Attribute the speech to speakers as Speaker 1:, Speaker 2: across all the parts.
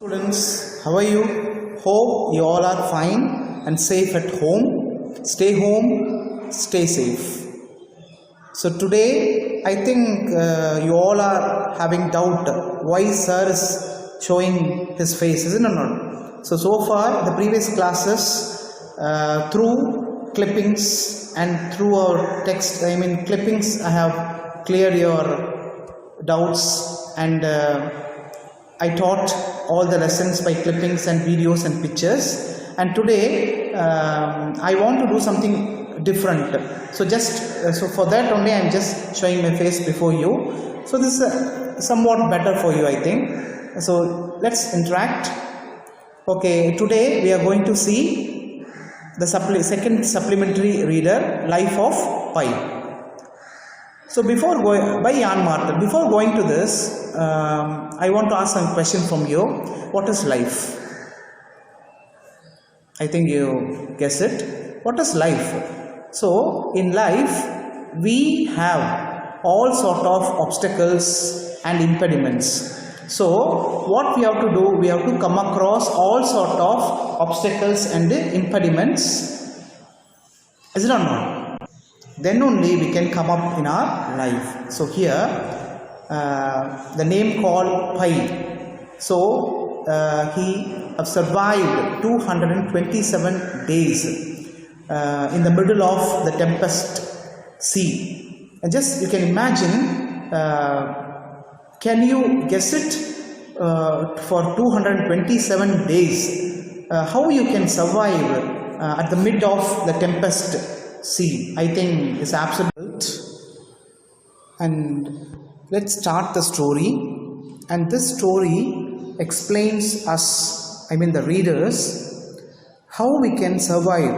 Speaker 1: Students, how are you? Hope you all are fine and safe at home. Stay home, stay safe. So today I think you all are having doubt why sir is showing his face, isn't it not? So far the previous classes through clippings and through our text, clippings, I have cleared your doubts and I taught all the lessons by clippings and videos and pictures, and today I want to do something different. So for that only I am just showing my face before you. So this is somewhat better for you, I think. So let's interact. Okay, today we are going to see the second supplementary reader, Life of Pi. So before going to this, I want to ask some question from you. What is life? I think you guess it. What is life? So in life we have all sort of obstacles and impediments. So what we have to do, we have to come across all sort of obstacles and impediments. Is it or not? Then only we can come up in our life. So here the name called Pi. So he have survived 227 days in the middle of the tempest sea. And just you can imagine, can you guess it, for 227 days how you can survive at the mid of the tempest sea? I think it's absolute. And let's start the story. And this story explains us, the readers, how we can survive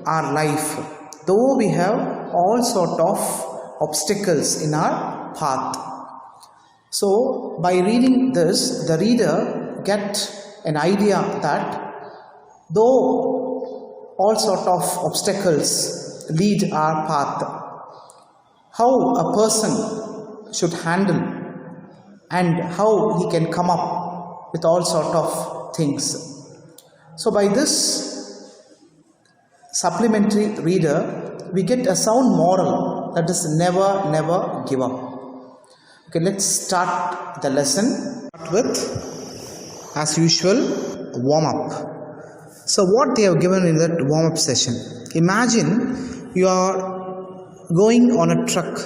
Speaker 1: our life, though we have all sort of obstacles in our path. So by reading this, the reader get an idea that though all sort of obstacles lead our path, how a person should handle and how he can come up with all sort of things. So by this supplementary reader, we get a sound moral, that is never give up. Okay, let's start the lesson with, as usual, warm up. So what they have given in that warm up session, imagine you are going on a trek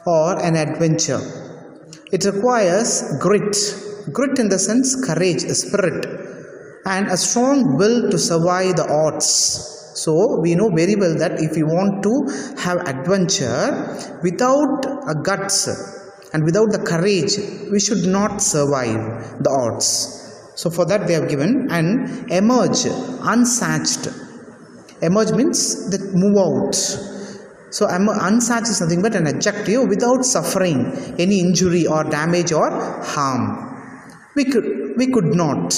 Speaker 1: or an adventure. It requires grit in the sense courage, spirit, and a strong will to survive the odds. So we know very well that if we want to have adventure, without a guts and without the courage, we should not survive the odds. So for that they have given, and emerge unsatched. Emerge means that move out. So unsatched is nothing but an adjective, without suffering any injury or damage or harm. We could not.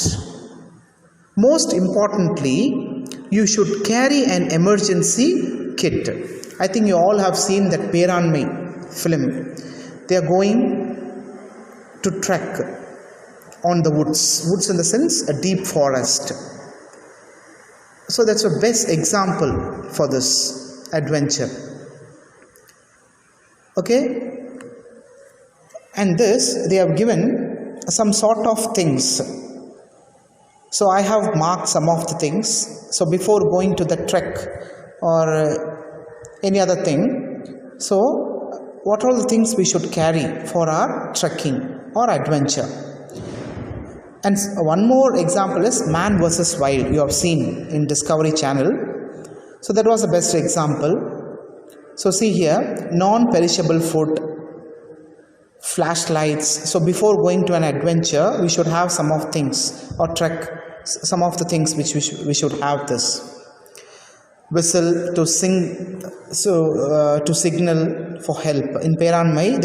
Speaker 1: Most importantly, you should carry an emergency kit. I think you all have seen that Peranmai film. They are going to trek on the woods in the sense a deep forest. So that's the best example for this adventure. Okay, and this they have given some sort of things. So I have marked some of the things. So before going to the trek or any other thing, so what are the things we should carry for our trekking or adventure? And one more example is man versus wild. You have seen in Discovery Channel. So that was the best example. So see here, non-perishable food, flashlights. So before going to an adventure, we should have some of things, or trek some of the things which we should have this. Whistle to sing, so to signal for help. In Peranmai,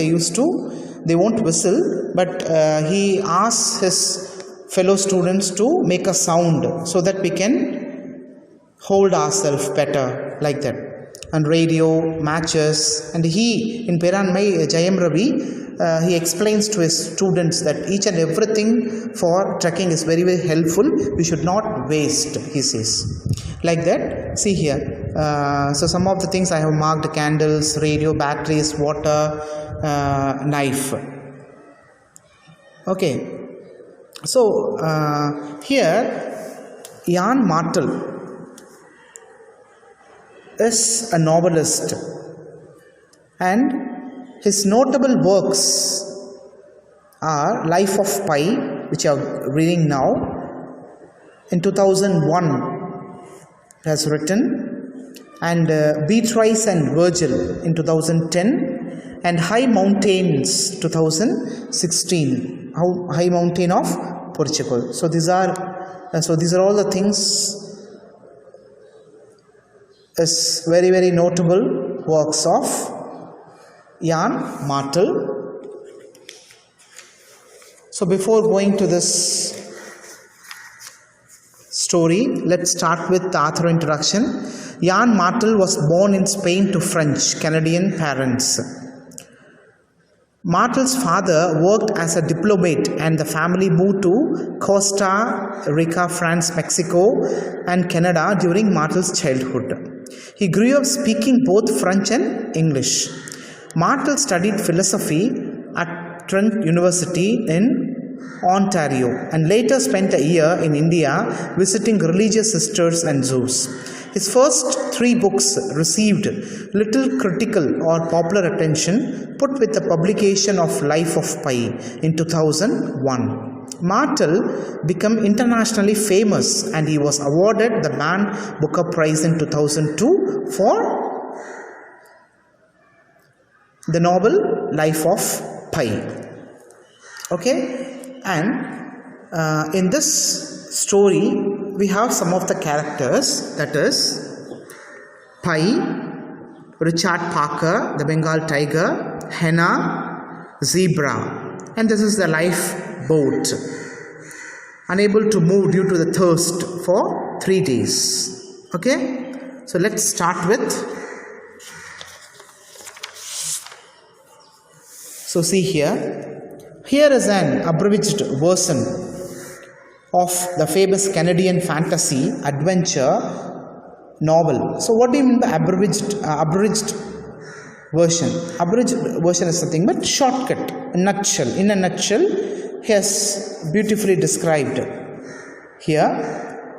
Speaker 1: they won't whistle, but he asks his fellow students to make a sound so that we can hold ourselves better, like that. And radio, matches, and he in Peranmai, Jayam Ravi, he explains to his students that each and everything for trekking is very, very helpful. We should not waste, he says. Like that, see here. So some of the things I have marked: candles, radio, batteries, water, knife. Okay. So here Jan Martel is a novelist, and his notable works are Life of Pi, which I am reading now. In 2001 has written, and Beatrice and Virgil in 2010, and High Mountains 2016, High Mountain of Portugal. So these are all the things is very, very notable works of Jan Martel. So before going to this story, let's start with the author introduction. Jan Martel was born in Spain to French Canadian parents. Martel's father worked as a diplomat, and the family moved to Costa Rica, France, Mexico, and Canada during Martel's childhood. He grew up speaking both French and English. Martel studied philosophy at Trent University in Ontario, and later spent a year in India visiting religious sisters and zoos. His first 3 books received little critical or popular attention, put with the publication of Life of Pi in 2001. Martel became internationally famous, and he was awarded the Man Booker Prize in 2002 for the novel Life of Pi. Okay, and in this story we have some of the characters, that is Pi, Richard Parker, the Bengal tiger, Henna, zebra, and this is the lifeboat, unable to move due to the thirst for 3 days. Okay, so let's start with. So see here. Here is an abridged version of the famous Canadian fantasy adventure novel. So what do you mean by abridged version? Abridged version is something but shortcut, a nutshell. In a nutshell, he has beautifully described here.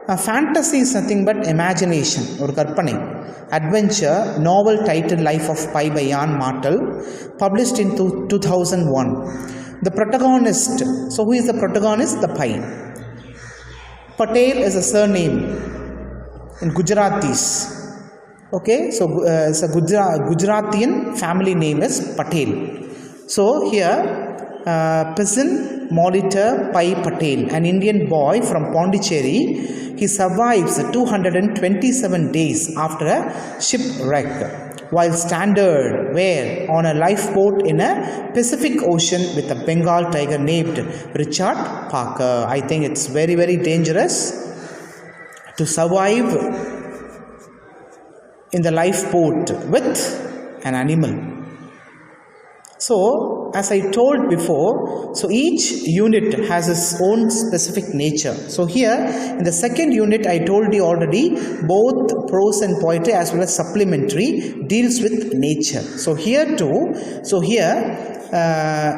Speaker 1: A fantasy is nothing but imagination or karpanai. Adventure novel titled Life of Pi by Jan Martel, published in 2001. The protagonist, so who is the protagonist? The Pi. Patel is a surname in Gujaratis. Okay, so it's a Gujaratian family name is Patel. So here, Peasant Molitor Pai Patel, an Indian boy from Pondicherry, he survives 227 days after a shipwreck, while stranded on a lifeboat in a Pacific Ocean with a Bengal tiger named Richard Parker. I think it's very, very dangerous to survive in the lifeboat with an animal. So, as I told before, so each unit has its own specific nature. So here, in the second unit, I told you already, both prose and poetry as well as supplementary deals with nature. So here too,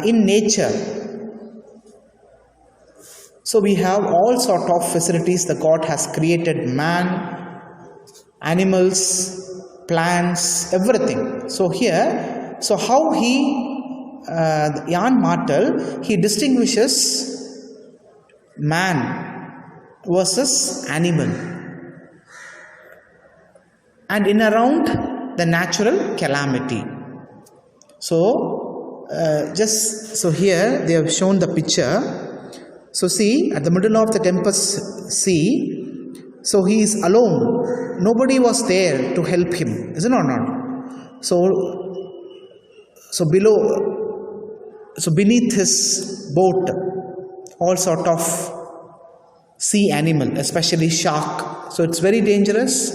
Speaker 1: in nature, so we have all sort of facilities that God has created: man, animals, plants, everything. So here, so how Jan Martel, he distinguishes man versus animal and in around the natural calamity. So here they have shown the picture. So see, at the middle of the tempest sea, so he is alone. Nobody was there to help him, is it or not? So beneath his boat, all sort of sea animal, especially shark. So it's very dangerous.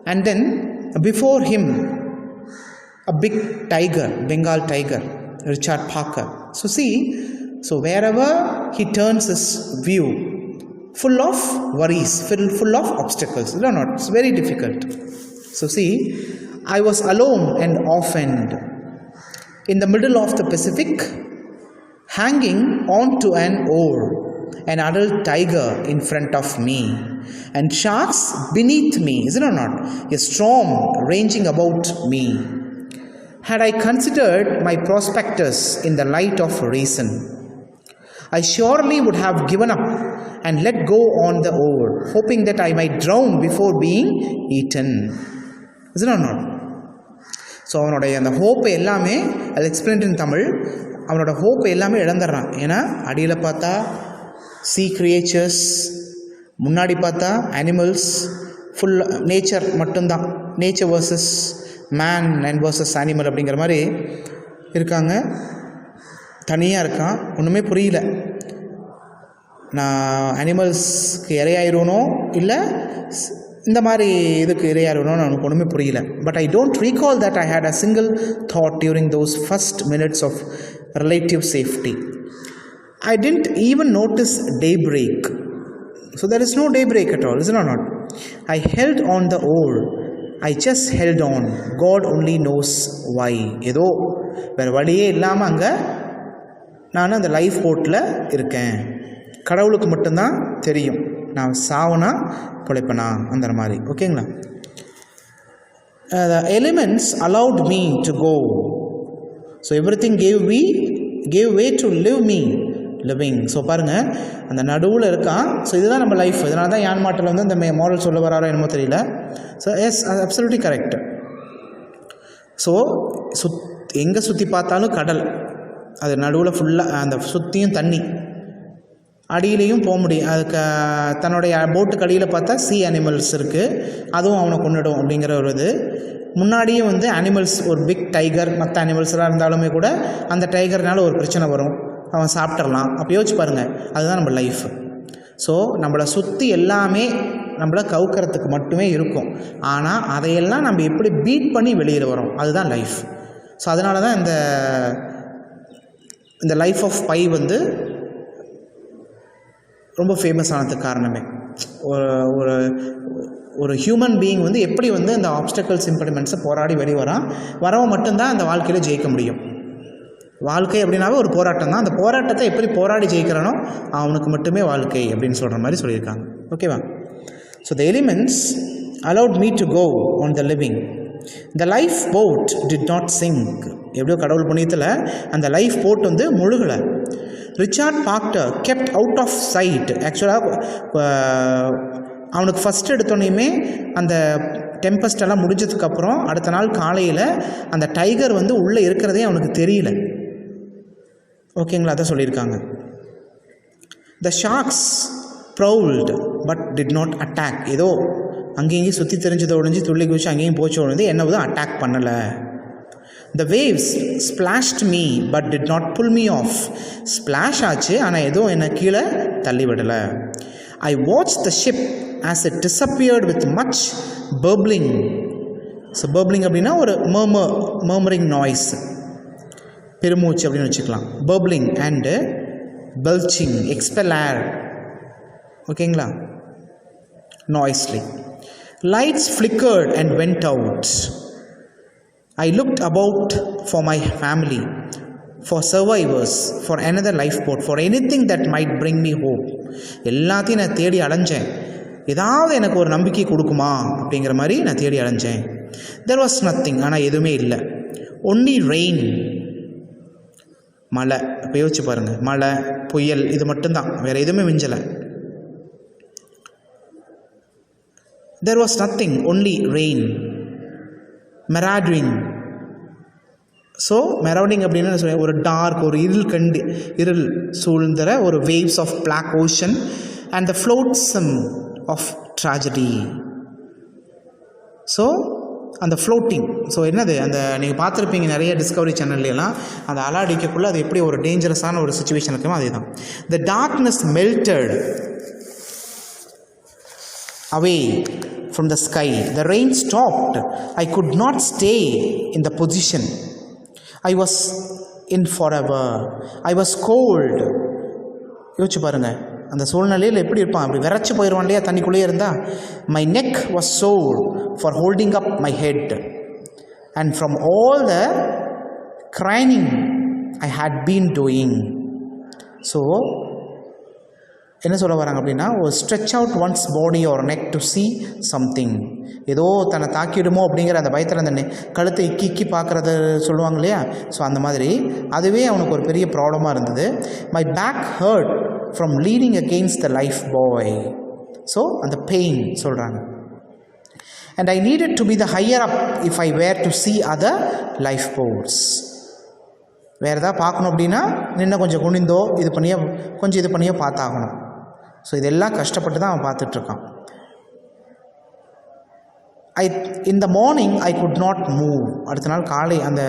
Speaker 1: And then before him, a big tiger, Bengal tiger. Richard Parker. So see, so wherever he turns his view, full of worries, full of obstacles. No, not. It's very difficult. So see, I was alone and orphaned in the middle of the Pacific, hanging onto an oar, an adult tiger in front of me, and sharks beneath me. Is it or not? A storm raging about me. Had I considered my prospectus in the light of reason, I surely would have given up and let go on the oar, hoping that I might drown before being eaten. Is it or not? So அவனுடைய அந்த ஹோப்பை எல்லாமே, அது explained இன் தமிழ், அவனோட ஹோப்பை எல்லாமே இழந்துடுறான். ஏன்னா அடியில் பார்த்தா சீ creatures, முன்னாடி பார்த்தா அனிமல்ஸ், ஃபுல் நேச்சர் மட்டும்தான், nature versus man and versus animal அப்படிங்கிற மாதிரி இருக்காங்க. தனியாக இருக்கான், ஒன்றுமே புரியல. நான் அனிமல்ஸ்க்கு இரையாயிருவனோ இல்லை இந்த மாதிரி இதுக்கு இரையாயிருவனோன்னு எனக்கு ஒன்றுமே புரியல. But I don't recall that I had a single thought during those first minutes of relative safety. I didn't even notice daybreak. So there is no daybreak at all, is it or not? I held on the oar. I just held on. God only knows why. ஏதோ வேறு வழியே இல்லாமல் அங்கே நான் அந்த life போட்டில் இருக்கேன். கடவுளுக்கு மட்டும்தான் தெரியும் நான் சாவனா பிழைப்பனா அந்த மாதிரி. ஓகேங்களா? The elements allowed me to go. So everything gave way to living. So பாருங்கள், அந்த நடுவில் இருக்கான். ஸோ இதுதான் நம்ம லைஃப். இதனால தான் யான் மாட்டில் வந்து இந்த மாரல் சொல்ல வராரோ என்னமோ தெரியல. ஸோ எஸ், அது அப்சல்யூட்லி கரெக்ட். ஸோ எங்கே சுற்றி பார்த்தாலும் கடல், அது நடுவில் ஃபுல்லாக அந்த சுற்றியும் தண்ணி, அடியிலையும் போக முடியும். அதுக்கு தன்னுடைய போட்டுக்கு அடியில் பார்த்தா சீ அனிமல்ஸ் இருக்குது, அதுவும் அவனை கொண்டுடும் அப்படிங்கிற ஒரு இது. முன்னாடியே வந்து அனிமல்ஸ், ஒரு பிக் டைகர், மற்ற அனிமல்ஸ்லாம் இருந்தாலுமே கூட அந்த டைகர்னால ஒரு பிரச்சனை வரும், அவன் சாப்பிட்றலாம். அப்போ யோசிச்சு பாருங்கள், அதுதான் நம்ம லைஃப். ஸோ நம்மளை சுற்றி எல்லாமே நம்மளை கவுக்கிறதுக்கு மட்டுமே இருக்கும். ஆனால் அதையெல்லாம் நம்ம எப்படி பீட் பண்ணி வெளியில் வரோம், அதுதான் லைஃப். ஸோ அதனால தான் இந்த லைஃப் ஆஃப் பை வந்து ரொம்ப ஃபேமஸ் ஆனதுக்கு காரணமே. ஒரு ஹியூமன் பீயிங் வந்து எப்படி வந்து இந்த ஆப்ஸ்டக்கல்ஸ் இம்பெடிமெண்ட்ஸை போராடி வரவன் மட்டும்தான் அந்த வாழ்க்கையில் ஜெயிக்க முடியும். வாழ்க்கை அப்படின்னாவே ஒரு போராட்டம் தான். அந்த போராட்டத்தை எப்படி போராடி ஜெயிக்கிறானோ அவனுக்கு மட்டுமே வாழ்க்கை அப்படின்னு சொல்கிற மாதிரி சொல்லியிருக்காங்க. ஓகேவா? So the elements allowed me to go on the living. The life boat did not sink. எப்படியோ கடவுள் புண்ணியத்தில் அந்த லைஃப் போட் வந்து முழுகலை. Richard Parker kept out of sight. ஆக்சுவலாக அவனுக்கு ஃபஸ்ட் எடுத்தோன்னே அந்த டெம்பஸ்டெல்லாம் முடிஞ்சதுக்கப்புறம் அடுத்த நாள் காலையில் அந்த டைகர் வந்து உள்ளே இருக்கிறதே அவனுக்கு தெரியல. ஓகேங்களா? அதை சொல்லியிருக்காங்க. The sharks prowled but did not attack. ஏதோ அங்கேயும் சுற்றி தெரிஞ்சதை ஒழிஞ்சு துள்ளி குதிச்சு அங்கேயும் போச்சு ஒழிஞ்சு என்ன வந்து அட்டாக் பண்ணலை. The waves splashed me but did not pull me off. Splash ஆச்சு, ஆனால் எதுவும் என்னை கீழே தள்ளிவிடலை. I watched the ship as it disappeared with much burbling. So burbling அப்படின்னா ஒரு murmuring noise, பெருமூச்சு அப்படின்னு வச்சுக்கலாம். burbling and belching, expel air. ஓகேங்களா? noisily. Lights flickered and went out. I looked about for my family, for survivors, for another lifeboat, for anything that might bring me hope. எல்லாத்தையும் நான் தேடி அலைஞ்சேன், ஏதாவது எனக்கு ஒரு நம்பிக்கை கொடுக்குமா அப்படிங்கிற மாதிரி நான் தேடி அலைஞ்சேன். there was nothing. ஆனால் எதுவுமே இல்லை. only rain. மழை. இப்போ யோசிச்சு பாருங்கள், மழை, புயல், இது மட்டும்தான், வேறு எதுவுமே மிஞ்சலை. there was nothing, only rain. marauding. So marauding அப்படின்னு சொல்ல ஒரு டார்க், ஒரு இருள் சூழ்ந்துற ஒரு waves of black ocean and the flotsam of tragedy. So அந்த ஃப்ளோட்டிங், ஸோ என்னது, அந்த நீங்கள் பார்த்துருப்பீங்க நிறைய டிஸ்கவரி சேனல்லாம், அந்த அலை அடிக்கக்குள்ளே அது எப்படி ஒரு டேஞ்சரஸான ஒரு சுச்சுவேஷன் இருக்குமோ அதே தான். த darkness melted away from the sky. The rain stopped. I could not stay in the position. I was in forever. I was cold. யோசிச்சு பாருங்க, அந்த சூழ்நிலையில் எப்படி இருப்பான்? அப்படி விரைச்சி போயிடுவான் இல்லையா தண்ணிக்குள்ளேயே இருந்தா. My neck was sore for holding up my head, and from all the craning I had been doing. So என்ன சொல்ல வராங்க அப்படின்னா, ஒரு stretch out one's body or neck to see something. ஏதோ தன்னை தாக்கிடுமோ அப்படிங்கிற அந்த பயத்தில் அந்த கழுத்தை இக்கி பார்க்குறது சொல்லுவாங்க இல்லையா. ஸோ அந்த மாதிரி அதுவே அவனுக்கு ஒரு பெரிய ப்ராப்ளமாக இருந்தது. My back hurt from leading against the lifebuoy. So அந்த பெயின் சொல்கிறாங்க. And I needed to be the higher up if I were to see other lifeboats. வேறு எதாவது பார்க்கணும் அப்படின்னா நின்று கொஞ்சம் குனிந்தோ இது பண்ணியோ பார்த்தாகணும். ஸோ இதெல்லாம் கஷ்டப்பட்டு தான் அவன் பார்த்துட்ருக்கான். in the morning I could not move. அடுத்த நாள் காலை அந்த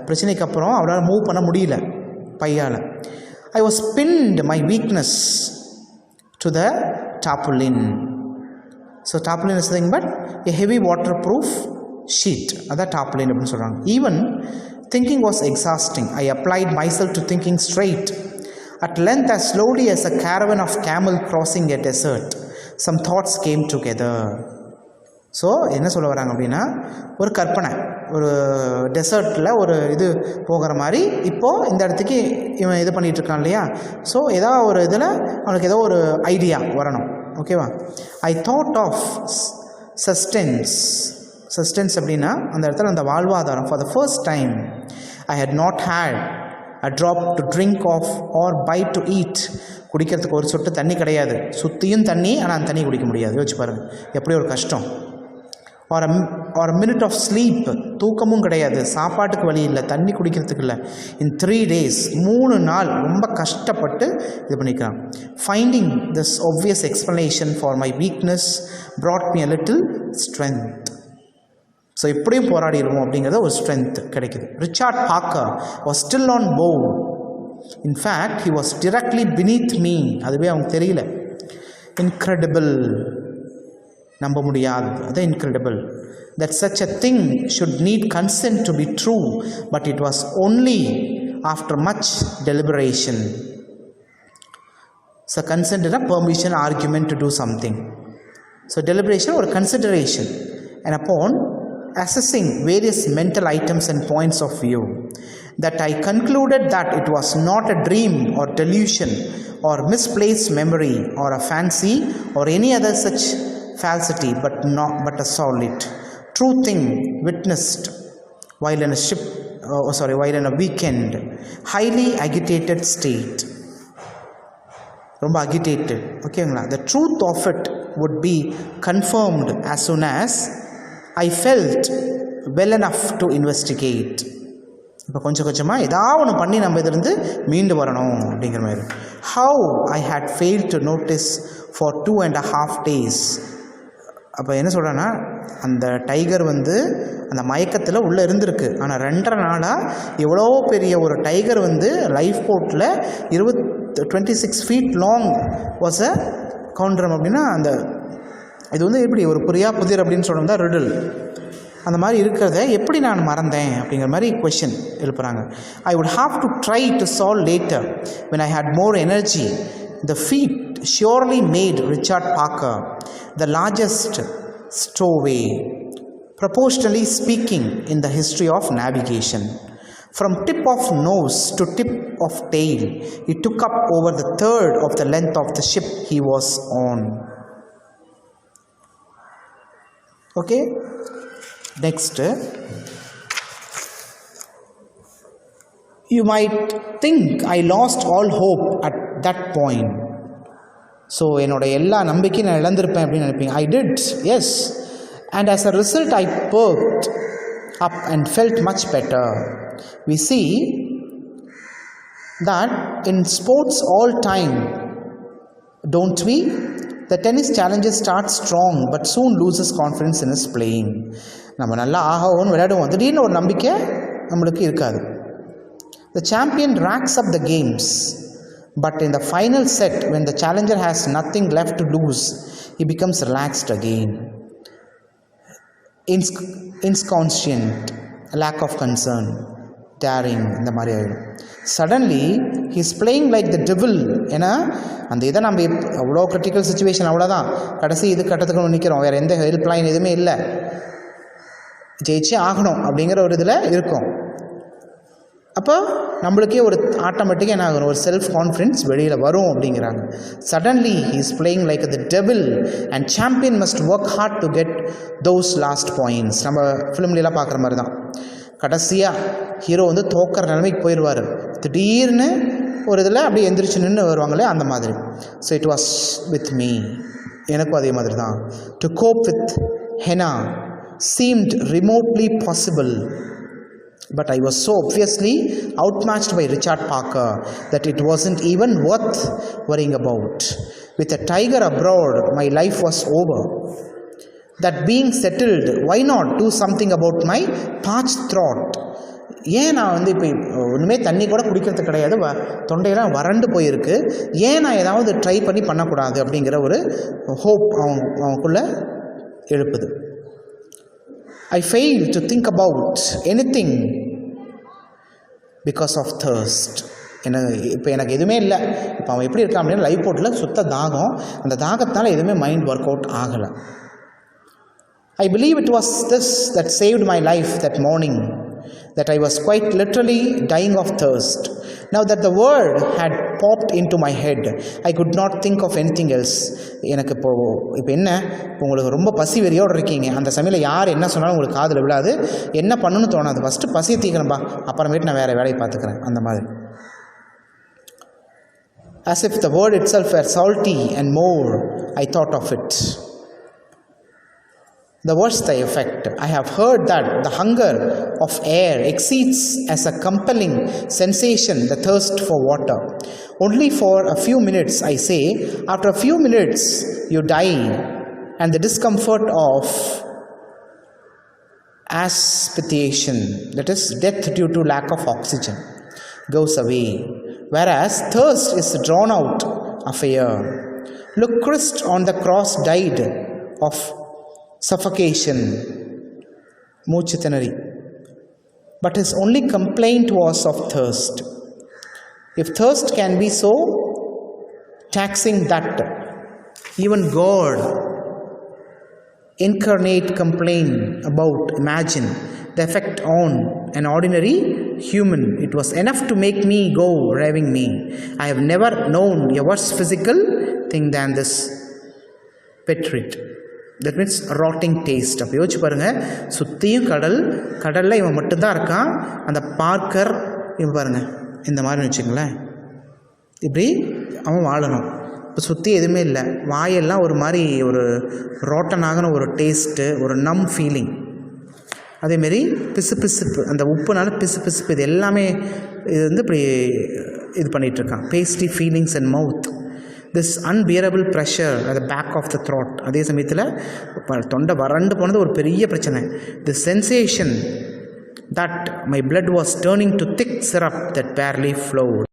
Speaker 1: பிரச்சனைக்கு அப்புறம் அவளால் மூவ் பண்ண முடியல பையால். I was pinned my weakness to the tarpaulin. So tarpaulin is nothing but a heavy waterproof sheet. அதான் tarpaulin அப்படின்னு சொல்கிறாங்க. Even thinking was exhausting. I applied myself to thinking straight. At length, as slowly as a caravan of camel crossing a desert, some thoughts came together. So என்ன சொல்ல வராங்க அப்படின்னா, ஒரு கற்பனை, ஒரு டெசர்ட்டில் ஒரு இது போகிற மாதிரி இப்போது இந்த இடத்துக்கு இவன் இது பண்ணிகிட்ருக்கான் இல்லையா. ஸோ ஏதாவது ஒரு இதில் அவனுக்கு ஏதோ ஒரு ஐடியா வரணும். ஓகேவா. ஐ தாட் ஆஃப் சஸ்டென்ஸ் அப்படின்னா அந்த இடத்துல அந்த வாழ்வாதாரம். For the first time I had not had a drop to drink of or bite to eat. குடிக்கிறதுக்கு ஒரு சொட்டு தண்ணி கிடையாது. சுற்றியும் தண்ணி, ஆனால் அந்த தண்ணி குடிக்க முடியாது. யோசிச்சு பாருங்கள் எப்படி ஒரு கஷ்டம். ஒரு மினிட் ஆஃப் ஸ்லீப், தூக்கமும் கிடையாது, சாப்பாட்டுக்கு வழி இல்லை, தண்ணி குடிக்கிறதுக்கு இல்லை. இன் 3 days 3 நாள் ரொம்ப கஷ்டப்பட்டு இது பண்ணிக்கிறான். Finding this obvious explanation for my weakness brought me a little strength. So எப்படியும் போராடிடுவோம் அப்படிங்கிறத ஒரு ஸ்ட்ரென்த் கிடைக்குது. Richard Parker was still on board. In fact he was directly beneath me. அதுவே அவங்க தெரியல. இன்க்ரெடிபிள், நம்ப முடியாது, அது incredible. That such a thing should need consent to be true, but it was only after much deliberation. So consent is a permission, argument to do something. So deliberation ஒரு consideration. And upon assessing various mental items and points of view, that I concluded that it was not a dream or delusion or misplaced memory or a fancy or any other such falsity, but a solid true thing witnessed while in a weekend highly agitated state. ரொம்ப agitated. ஓகேங்களா. The truth of it would be confirmed as soon as I felt well enough to investigate. இப்போ கொஞ்சம் கொஞ்சமாக ஏதாவது ஒன்று பண்ணி நம்ம இதிலிருந்து மீண்டு வரணும் அப்படிங்கிற மாதிரி. How I had failed to notice for 2.5 days. அப்போ என்ன சொல்கிறேன்னா, அந்த டைகர் அந்த மயக்கத்தில் உள்ளே இருந்திருக்கு. ஆனால் 2.5 நாளாக எவ்வளோ பெரிய ஒரு டைகர் லைஃப் போட்டில் 26 feet லாங் வாஸ் அ கவுண்டரம் அப்படின்னா, அந்த இது எப்படி ஒரு புதிர் அப்படின்னு சொல்கிறது தான் ரிடில். அந்த மாதிரி இருக்கிறத எப்படி நான் மறந்தேன் அப்படிங்கிற மாதிரி கொஷின் எழுப்புறாங்க. I would have to try to solve later when I had more energy. The feat surely made Richard Parker the largest stowaway, proportionally speaking, in the history of navigation. From tip of nose to tip of tail, he took up over the third of the length of the ship he was on. Okay, next, you might think I lost all hope at that point. So என்னோட எல்லா நம்பிக்கையும் நான் இழந்திருப்பேன் அப்படின்னு நினைப்பீங்க. I did, yes, and as a result I perked up and felt much better. We see that in sports all time, don't we? The tennis challenger starts strong but soon loses confidence in his playing. நம்ம நல்லா ஆகவும் விளையாடுவோம், திடீர்னு ஒரு நம்பிக்கை நம்மளுக்கு இருக்காது. The champion racks up the games, but in the final set, when the challenger has nothing left to lose, he becomes relaxed again. Insconscient, lack of concern. daring இந்த மாதிரி ஆகிடும். Suddenly he's playing like the devil. ஏன்னா அந்த இதை நம்ம அவ்வளோ critical situation, அவ்வளோதான், கடைசி இது கட்டத்துக்கு நிற்கிறோம், வேறு எந்த ஹெல்ப் லைன் எதுவுமே இல்லை, ஜெயிச்சே ஆகணும் அப்படிங்கிற ஒரு இதில் இருக்கும். அப்போ நம்மளுக்கே ஒரு ஆட்டோமேட்டிக்காக என்ன ஆகும், ஒரு செல்ஃப் கான்ஃபிடென்ஸ் வெளியில் வரும் அப்படிங்கிறாங்க. Suddenly he is playing like the devil and champion must work hard to get those last points. நம்ம ஃபிலிம்லாம் பார்க்குற மாதிரி தான், கடைசியாக ஹீரோ வந்து தோக்கிற நிலைமைக்கு போயிடுவார், திடீர்னு ஒரு இதில் அப்படியே எந்திரிச்சு நின்று வருவாங்களே அந்த மாதிரி. So it was with me, எனக்கும் அதே மாதிரி தான். டு கோப் வித் ஹெனா seemed remotely possible, but I was so obviously outmatched by Richard Parker that it wasn't even worth worrying about. With a tiger abroad, my life was over. That being settled, why not do something about my parched throat? ஏன் நான் வந்து இப்போ ஒன்றுமே தண்ணி கூட குடிக்கிறது கிடையாது, தொண்டையெல்லாம் வறண்டு போயிருக்கு, ஏன் நான் ஏதாவது ட்ரை பண்ணக்கூடாது அப்படிங்கிற ஒரு ஹோப் அவங்களுக்குள்ளே எழுப்புது. I fail to think about anything because of thirst. எனக்கு எதுவுமே இல்லை, இப்போ அவன் எப்படி இருக்கான் அப்படின்னா லைஃப் போட்டில் சுத்த தாகம், அந்த தாகத்தினால எதுவுமே மைண்ட் ஒர்க் அவுட் ஆகலை. I believe it was this that saved my life that morning, that I was quite literally dying of thirst. Now that the word had popped into my head, I could not think of anything else. எனக்கு இப்போ என்ன, உங்களுக்கு ரொம்ப பசி வெறியோடு இருக்கீங்க, அந்த சமயத்தில் யார் என்ன சொன்னாலும் உங்களுக்கு காதில் விழாது, என்ன பண்ணணும்னு தோணாது, ஃபஸ்ட்டு பசியை தீக்கணும்பா, அப்புறமேட்டு நான் வேறு வேலையை பார்த்துக்கிறேன், அந்த மாதிரி. As if the word itself were salty and more, I thought of it. The worse the effect. I have heard that the hunger of air exceeds as a compelling sensation the thirst for water. Only for a few minutes, I say. After a few minutes, you die, and the discomfort of asphyxiation, that is death due to lack of oxygen, goes away, whereas thirst is drawn out of air. Look, Christ on the cross died of suffocation, மூச்சு திணறி, but his only complaint was of thirst. If thirst can be so taxing that even God incarnate complain about, imagine the effect on an ordinary human, it was enough to make me go raving me. I have never known a worse physical thing than this petrit. That means rotting taste. அப்போ யோசிச்சு பாருங்கள், சுற்றியும் கடலில் இவன் மட்டும்தான் இருக்கான், அந்த Parker இவன் பாருங்கள் இந்த மாதிரி வச்சுங்களேன், இப்படி அவன் வாழணும், இப்போ சுற்றி எதுவுமே இல்லை, வாயெல்லாம் ஒரு மாதிரி ஒரு ரோட்டனாகின ஒரு டேஸ்ட்டு, ஒரு நம் ஃபீலிங், அதேமாரி பிசுப்பு, அந்த உப்புனால பிசுப்பு, இது எல்லாமே இது வந்து இப்படி இது பண்ணிகிட்ருக்கான், pastry feelings and mouth, this unbearable pressure at the back of the throat. அதே சமயத்தில் தொண்டை வறண்டு போனது ஒரு பெரிய பிரச்சனை. The sensation that my blood was turning to thick syrup that barely flowed.